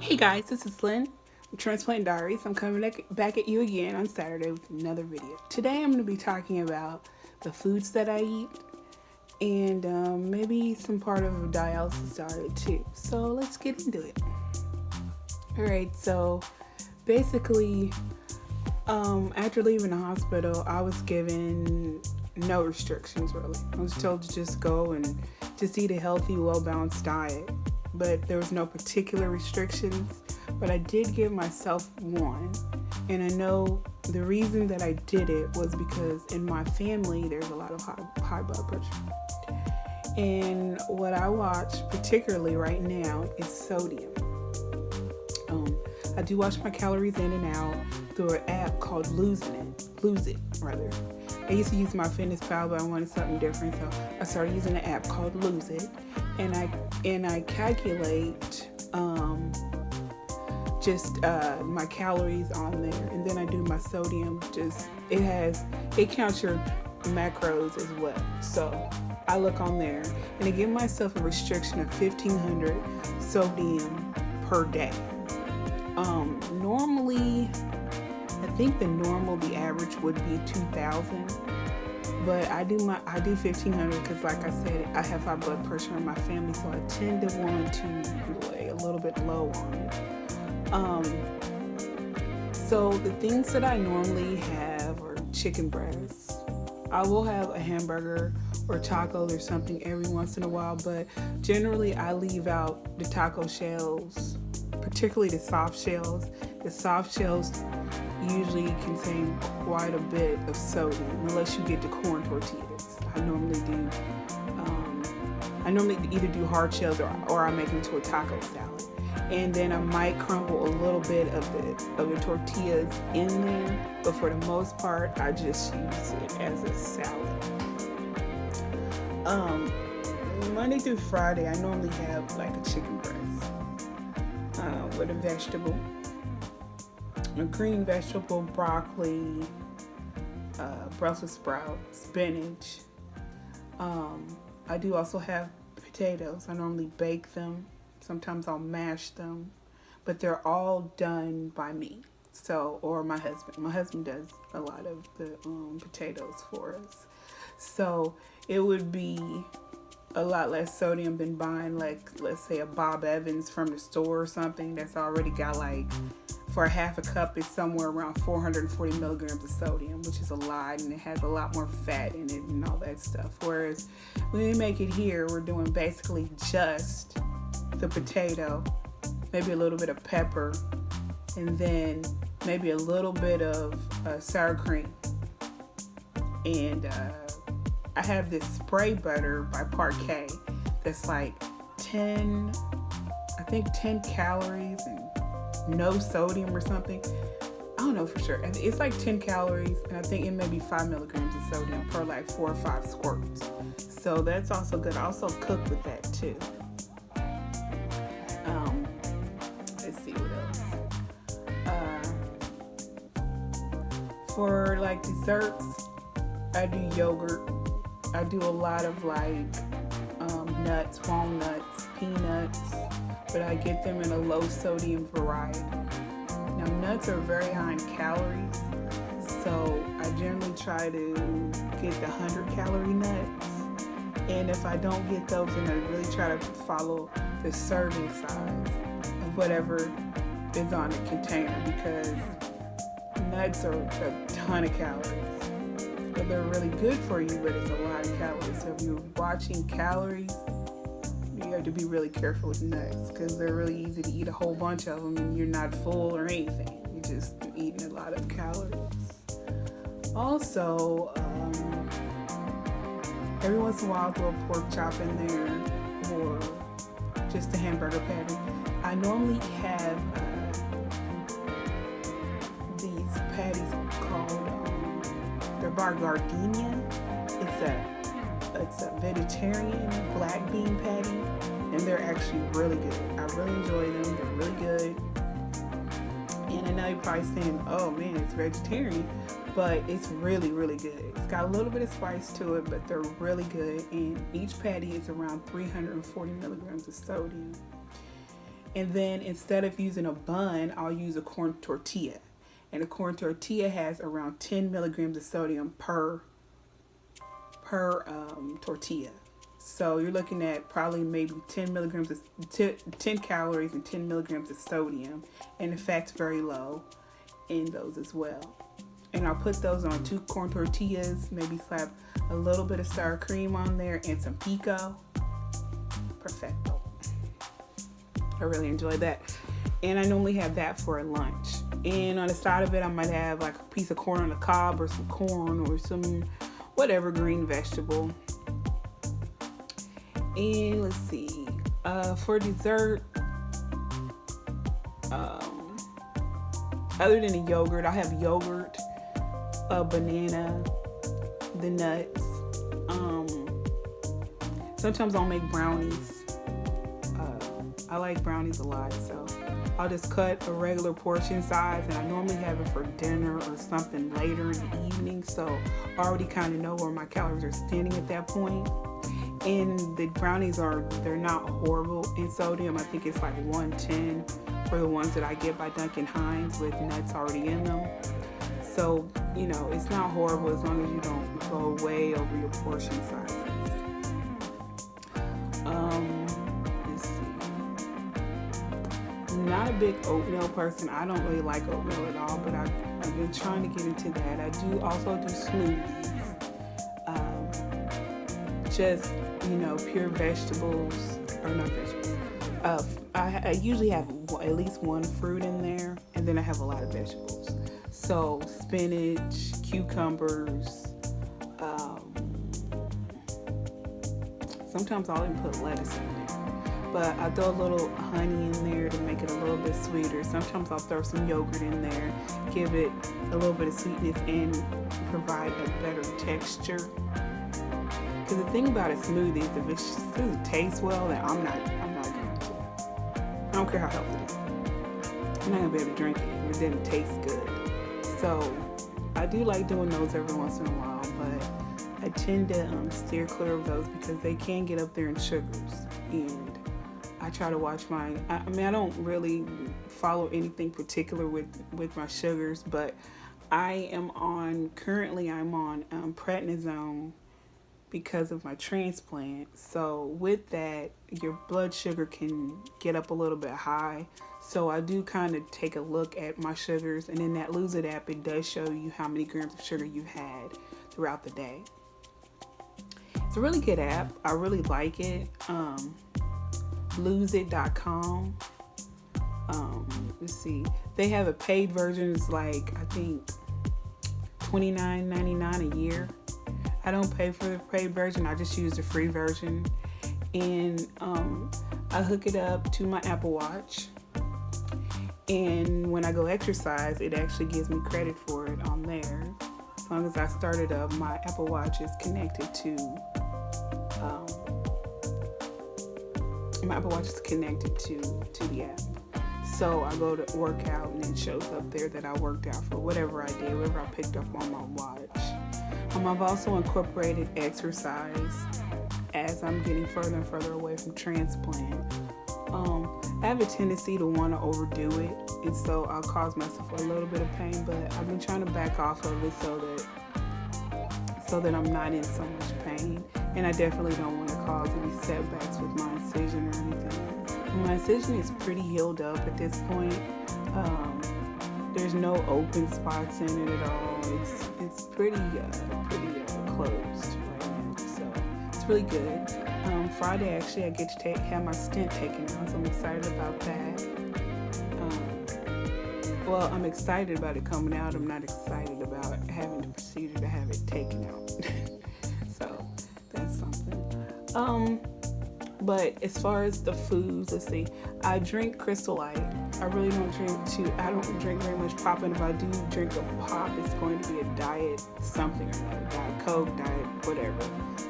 Hey guys, this is Lynn from Transplant Diaries. I'm coming back at you again on Saturday with another video. Today I'm going to be talking about the foods that I eat and maybe some part of a dialysis diet too. So let's get into it. Alright, so basically, after leaving the hospital, I was given no restrictions really. I was told to just go and just eat a healthy, well-balanced diet. But there was no particular restrictions, but I did give myself one. And I know the reason that I did it was because in my family, there's a lot of high blood pressure. And what I watch, particularly right now, is sodium. I do watch my calories in and out through an app called Lose It rather. I used to use my Fitness Pal, but I wanted something different, so I started using an app called Lose It, and I calculate just my calories on there, and then I do my sodium. It counts your macros as well. So I look on there, and I give myself a restriction of 1,500 sodium per day. Normally, I think the average would be 2,000, but I do 1,500 because, like I said, I have high blood pressure in my family, so I tend to want to lay a little bit low on it. So the things that I normally have are chicken breasts. I will have a hamburger or tacos or something every once in a while, but generally I leave out the taco shells, particularly the soft shells. The soft shells usually contain quite a bit of sodium, unless you get the corn tortillas. I normally either do hard shells or I make them to a taco salad, and then I might crumble a little bit of the tortillas in there. But for the most part, I just use it as a salad. Monday through Friday, I normally have like a chicken breast with a vegetable. A green vegetable, broccoli, Brussels sprouts, spinach. I do also have potatoes. I normally bake them. Sometimes I'll mash them, but they're all done by me. Or my husband. My husband does a lot of the potatoes for us. So it would be a lot less sodium than buying, like, let's say a Bob Evans from the store or something that's already got, like, for a half a cup it's somewhere around 440 milligrams of sodium, which is a lot, and it has a lot more fat in it and all that stuff. Whereas when we make it here, we're doing basically just the potato, maybe a little bit of pepper, and then maybe a little bit of sour cream. And I have this spray butter by Parquet that's like 10 calories and no sodium or something. I don't know for sure. It's like 10 calories, and I think it may be 5 milligrams of sodium per like 4 or 5 squirts. So that's also good. I also cook with that too. Let's see what else. For like desserts, I do yogurt. I do a lot of like nuts, walnuts, peanuts, but I get them in a low sodium variety. Now, nuts are very high in calories, so I generally try to get the 100-calorie nuts. And if I don't get those, then I really try to follow the serving size of whatever is on the container, because nuts are a ton of calories. But they're really good for you, but it's a lot of calories. So if you're watching calories, you have to be really careful with nuts, because they're really easy to eat a whole bunch of them and you're not full or anything. You're just eating a lot of calories. Also, every once in a while I'll throw a pork chop in there, or just a hamburger patty. I normally have these patties called they're by Gardenia. It's a vegetarian black bean patty, and they're actually really good. I really enjoy them. They're really good. And I know you're probably saying, oh man, it's vegetarian, but it's really, really good. It's got a little bit of spice to it, but they're really good. And each patty is around 340 milligrams of sodium. And then instead of using a bun, I'll use a corn tortilla. And a corn tortilla has around 10 milligrams of sodium per tortilla. So you're looking at probably maybe 10 milligrams of 10 calories and 10 milligrams of sodium, and the fat's very low in those as well. And I'll put those on 2 corn tortillas, maybe slap a little bit of sour cream on there and some pico. Perfecto. I really enjoy that. And I normally have that for a lunch. And on the side of it, I might have like a piece of corn on the cob or some corn or some whatever green vegetable. And let's see, for dessert, other than the yogurt, I have yogurt, a banana, the nuts. Sometimes I'll make brownies. I like brownies a lot, so I'll just cut a regular portion size, and I normally have it for dinner or something later in the evening, so I already kind of know where my calories are standing at that point. And the brownies they're not horrible in sodium. I think it's like 110 for the ones that I get by Duncan Hines with nuts already in them. So, it's not horrible as long as you don't go way over your portion sizes. Let's see. I'm not a big oatmeal person. I don't really like oatmeal at all, but I've been trying to get into that. I do also do smoothies. Just pure vegetables, or not vegetables. I usually have at least one fruit in there, and then I have a lot of vegetables. So spinach, cucumbers. Sometimes I'll even put lettuce in there, but I throw a little honey in there to make it a little bit sweeter. Sometimes I'll throw some yogurt in there, give it a little bit of sweetness, and provide a better texture. Because the thing about a smoothie is if it doesn't taste well, then I'm not going to. I don't care how healthy it is. I'm not going to be able to drink it if it didn't taste good. So I do like doing those every once in a while, but I tend to steer clear of those because they can get up there in sugars. And I try to watch I don't really follow anything particular with my sugars, but I'm on prednisone because of my transplant. So with that, your blood sugar can get up a little bit high. So I do kind of take a look at my sugars, and in that Lose It app, it does show you how many grams of sugar you've had throughout the day. It's a really good app. I really like it. Loseit.com. Let's see. They have a paid version. It's like, I think, $29.99 a year. I don't pay for the paid version. I just use the free version. And I hook it up to my Apple Watch. And when I go exercise, it actually gives me credit for it on there. As long as I start it up, my Apple Watch is connected to the app. So I go to work out, and it shows up there that I worked out for whatever I did, whatever I picked up on my watch. I've also incorporated exercise as I'm getting further and further away from transplant. I have a tendency to want to overdo it, and so I'll cause myself a little bit of pain, but I've been trying to back off of it so that I'm not in so much pain. And I definitely don't want to cause any setbacks with my incision or anything. My incision is pretty healed up at this point. There's no open spots in it at all. It's pretty closed right now, so it's really good. Friday, actually, I get to have my stent taken out, so I'm excited about that. Well, I'm excited about it coming out. I'm not excited about having the procedure to have it taken out. So that's something. But as far as the foods, let's see. I drink Crystal Light. I really don't drink very much pop, and if I do drink a pop, it's going to be a diet something or another. Diet Coke, diet whatever.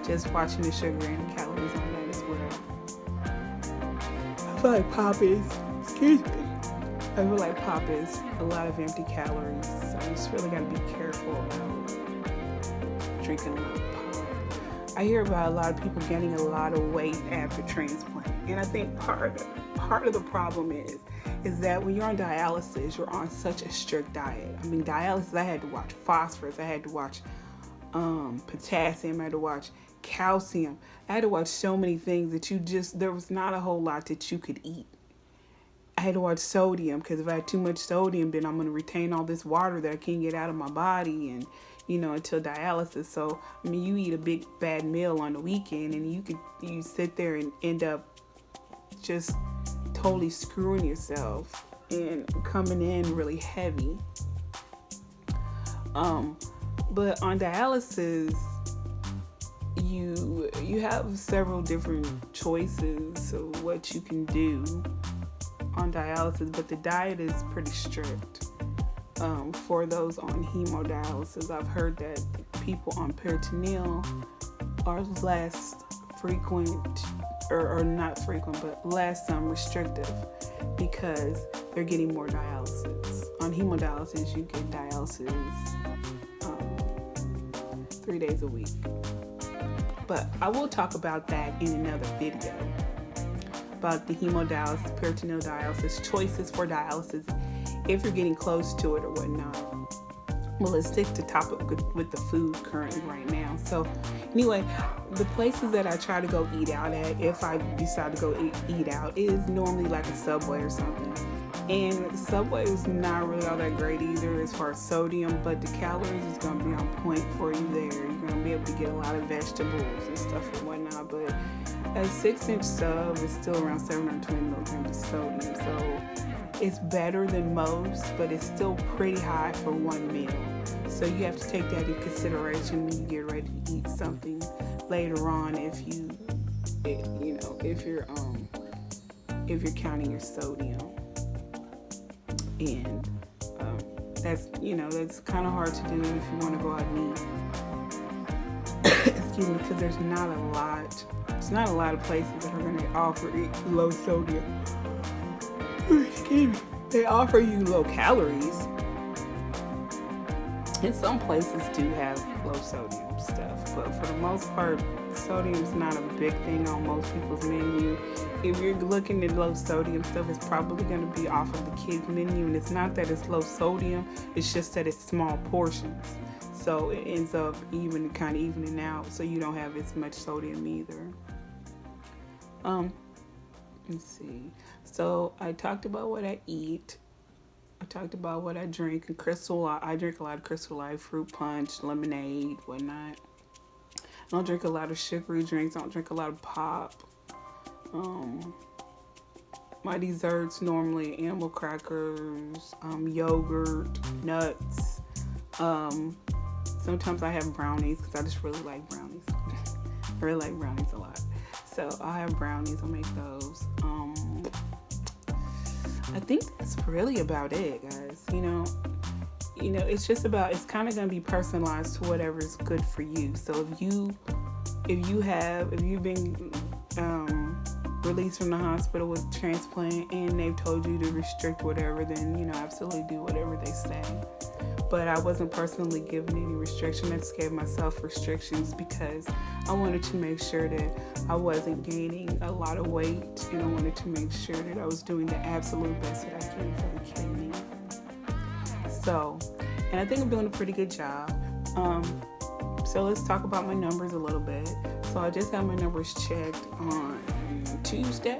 Just watching the sugar and the calories on that as well. I feel like pop is a lot of empty calories, so I just really got to be careful about drinking a lot of pop. I hear about a lot of people gaining a lot of weight after transplant, and I think part part of the problem is that when you're on dialysis, you're on such a strict diet. I mean, dialysis, I had to watch phosphorus, I had to watch potassium, I had to watch calcium, I had to watch so many things that there was not a whole lot that you could eat. I had to watch sodium, because if I had too much sodium, then I'm going to retain all this water that I can't get out of my body, and until dialysis. So I mean, you eat a big bad meal on the weekend, and you sit there and end up just totally screwing yourself and coming in really heavy. But on dialysis, you have several different choices of what you can do on dialysis, but the diet is pretty strict. For those on hemodialysis, I've heard that people on peritoneal are less frequent, or not frequent, but less restrictive, because they're getting more dialysis. On hemodialysis, you get dialysis 3 days a week. But I will talk about that in another video, about the hemodialysis, peritoneal dialysis, choices for dialysis, if you're getting close to it or whatnot. Well, let's stick to topic with the food currently right now. So anyway, the places that I try to go eat out at, if I decide to go eat out, is normally like a Subway or something. And Subway is not really all that great either as far as sodium, but the calories is going to be on point for you there. You're going to be able to get a lot of vegetables and stuff and whatnot. But a 6-inch sub is still around 720 milligrams of sodium. So it's better than most, but it's still pretty high for one meal. So you have to take that into consideration when you get ready to eat something later on, if you're counting your sodium. And that's kind of hard to do if you want to go out and eat. Excuse me, because there's not a lot of places that are going to offer low sodium. Excuse me. They offer you low calories, and some places do have low sodium stuff, but for the most part, sodium is not a big thing on most people's menu. If you're looking at low sodium stuff, it's probably going to be off of the kids menu, and it's not that it's low sodium, it's just that it's small portions, so it ends up evening out, so you don't have as much sodium either. Let's see. So I talked about what I eat. I talked about what I drink. And I drink a lot of Crystal Light, fruit punch, lemonade, whatnot. I don't drink a lot of sugary drinks. I don't drink a lot of pop. My desserts normally animal crackers, yogurt, nuts. Sometimes I have brownies because I just really like brownies. I really like brownies a lot. So I have brownies. I'll make those. I think that's really about it, guys. It's just about, it's kind of going to be personalized to whatever is good for you. So if you've been released from the hospital with transplant and they've told you to restrict whatever, then absolutely do whatever they say. But I wasn't personally given any restriction. I just gave myself restrictions because I wanted to make sure that I wasn't gaining a lot of weight, and I wanted to make sure that I was doing the absolute best that I can for the kidney. So, and I think I'm doing a pretty good job. So let's talk about my numbers a little bit. So I just had my numbers checked on Tuesday.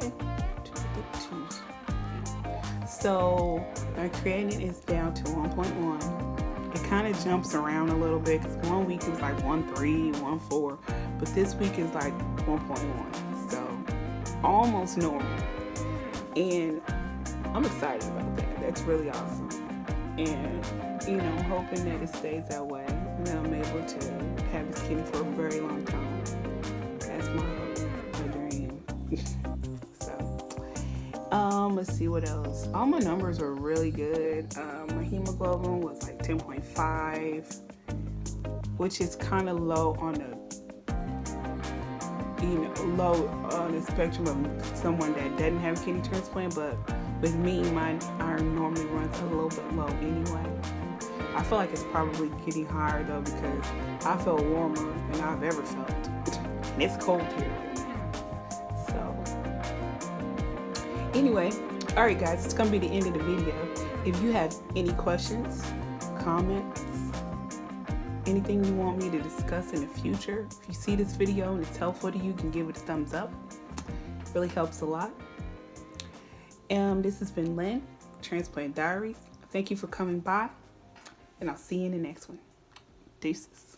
So my creatinine is down to 1.1. It kind of jumps around a little bit because one week it was like 1.3, 1.4, but this week is like 1.1. So almost normal. And I'm excited about that. That's really awesome. And, I'm hoping that it stays that way and that I'm able to have this kidney for a very long time. That's my hope, my dream. Let's see what else. All my numbers were really good. My hemoglobin was like 10.5, which is kind of low on the spectrum of someone that doesn't have a kidney transplant. But with me, my iron normally runs a little bit low anyway. I feel like it's probably getting higher though because I feel warmer than I've ever felt. And it's cold here right now. So Anyway, all right, guys, it's gonna be the end of the video. If you have any questions, comments, anything you want me to discuss in the future, if you see this video and it's helpful to you, you can give it a thumbs up. It really helps a lot. This has been Lynn, Transplant Diaries. Thank you for coming by, and I'll see you in the next one. Deuces.